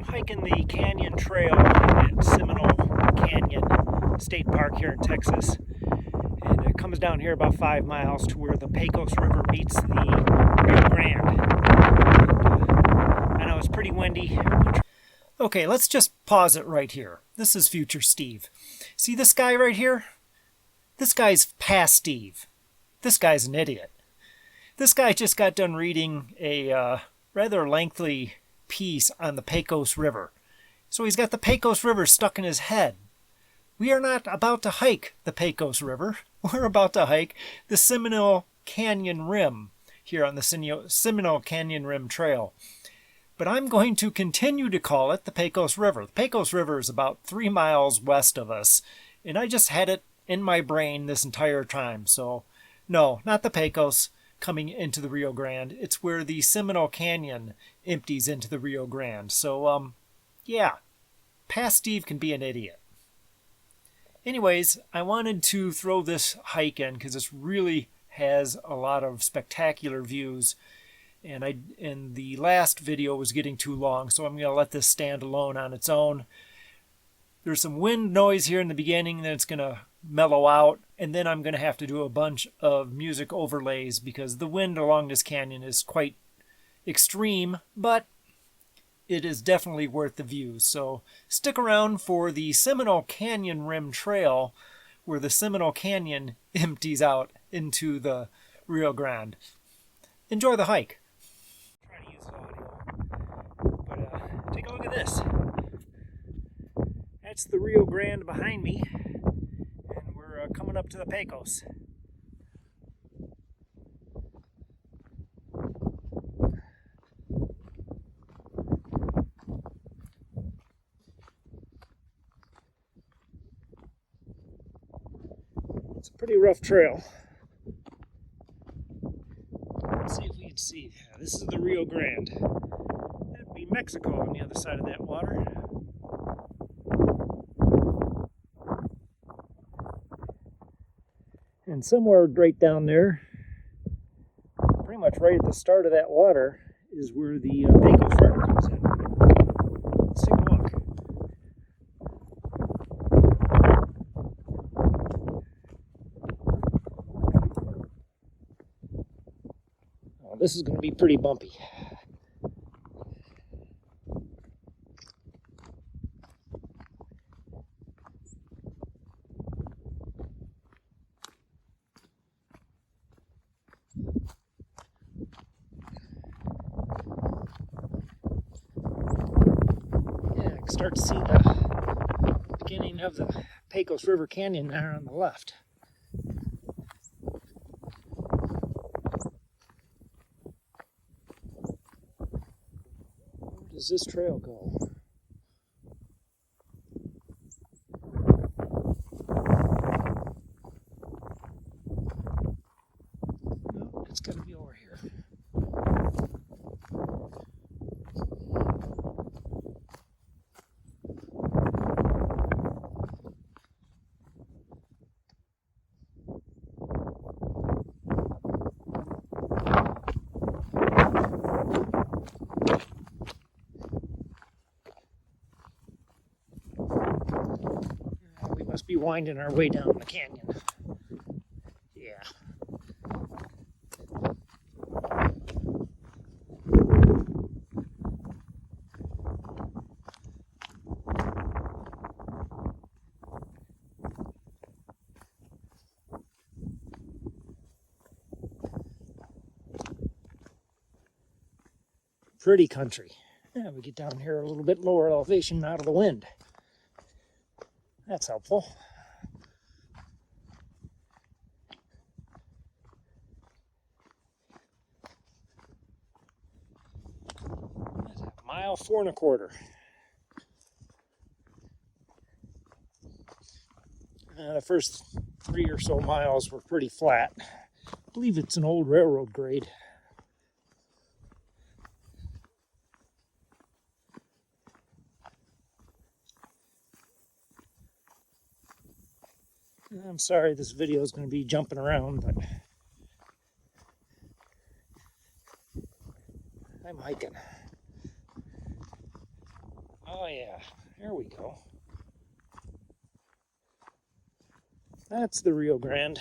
I'm hiking the canyon trail at Seminole Canyon State Park here in Texas. And it comes down here about 5 miles to where the Pecos River meets the Rio Grande. I know it's pretty windy. Okay, let's just pause it right here. This is future Steve. See this guy right here? This guy's past Steve. This guy's an idiot. This guy just got done reading a rather lengthy piece on the Pecos River. So he's got the Pecos River stuck in his head. We are not about to hike the Pecos River. We're about to hike the Seminole Canyon Rim here on the Seminole Canyon Rim Trail. But I'm going to continue to call it the Pecos River. The Pecos River is about 3 miles west of us, and I just had it in my brain this entire time. So, no, not the Pecos coming into the Rio Grande. It's where the Seminole Canyon empties into the Rio Grande. So, yeah, past Steve can be an idiot. Anyways, I wanted to throw this hike in because this really has a lot of spectacular views. And the last video was getting too long, so I'm going to let this stand alone on its own. There's some wind noise here in the beginning, then it's going to mellow out, and then I'm going to have to do a bunch of music overlays because the wind along this canyon is quite extreme, but it is definitely worth the views. So stick around for the Seminole Canyon Rim Trail, where the Seminole Canyon empties out into the Rio Grande. Enjoy the hike. Trying to use audio, but take a look at this. That's the Rio Grande behind me, and we're coming up to the Pecos. It's a pretty rough trail. Let's see if we can see. Yeah, this is the Rio Grande. That'd be Mexico on the other side of that water. And somewhere right down there, pretty much right at the start of that water, is where the Pecos River comes in. Let's take a look. Oh, this is going to be pretty bumpy. Start to see the beginning of the Pecos River Canyon there on the left. Where does this trail go? No, it's got to be over here. Must be winding our way down the canyon. Yeah. Pretty country. Yeah, we get down here a little bit lower elevation out of the wind. That's helpful. That's a mile 4 1/4. The first 3 or so miles were pretty flat. I believe it's an old railroad grade. I'm sorry this video is going to be jumping around, but I'm hiking. yeah, there we go. That's the Rio Grande.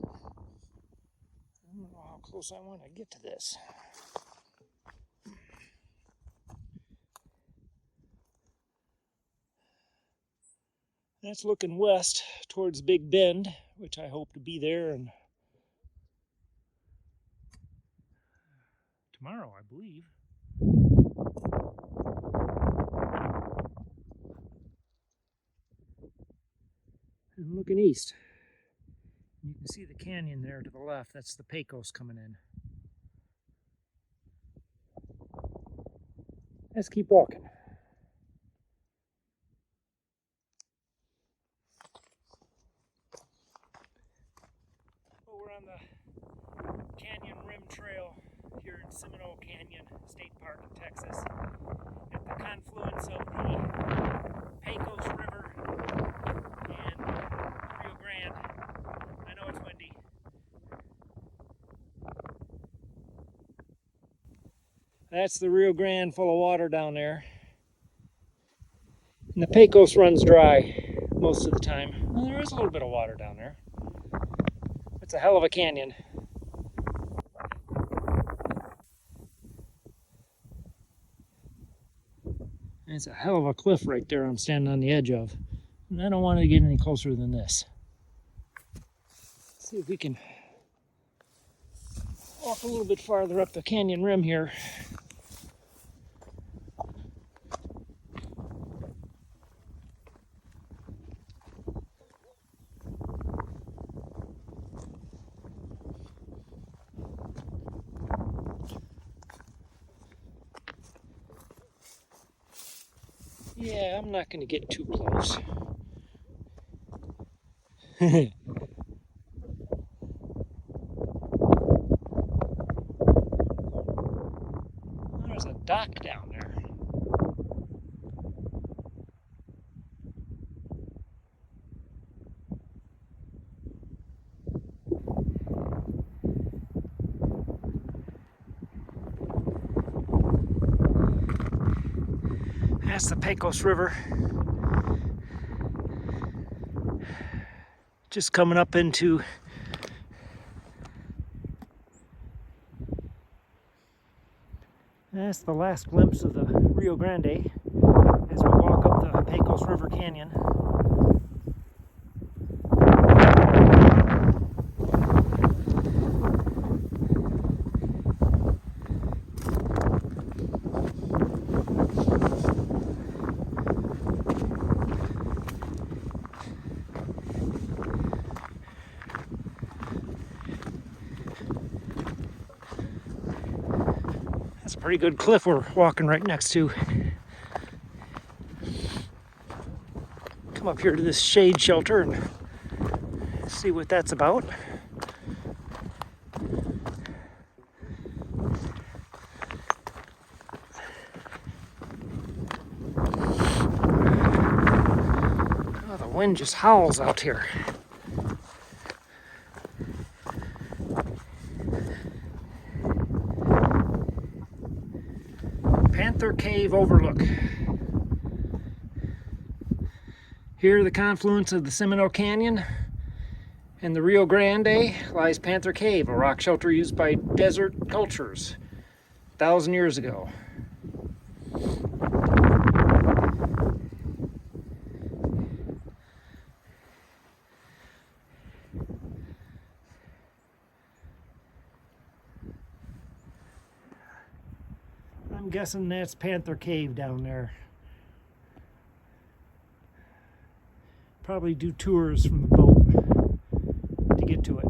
I don't know how close I want to get to this. That's looking west towards Big Bend, which I hope to be there and tomorrow, I believe. And looking east. You can see the canyon there to the left. That's the Pecos coming in. Let's keep walking. Well, we're on the Canyon Rim Trail here in Seminole Canyon State Park in Texas, at the confluence of the Pecos River and Rio Grande. I know it's windy. That's the Rio Grande full of water down there. And the Pecos runs dry most of the time. Well, there is a little bit of water down there. It's a hell of a canyon. And it's a hell of a cliff right there I'm standing on the edge of. And I don't want to get any closer than this. Let's see if we can walk a little bit farther up the canyon rim here. Yeah, I'm not going to get too close. There's a dock down there. That's the Pecos River. Just coming up into that's the last glimpse of the Rio Grande as we walk up the Pecos River Canyon. That's a pretty good cliff we're walking right next to. Come up here to this shade shelter and see what that's about. Oh, the wind just howls out here. Panther Cave Overlook. Here, the confluence of the Seminole Canyon and the Rio Grande, lies Panther Cave, a rock shelter used by desert cultures 1,000 years ago. I'm guessing that's Panther Cave down there. Probably do tours from the boat to get to it.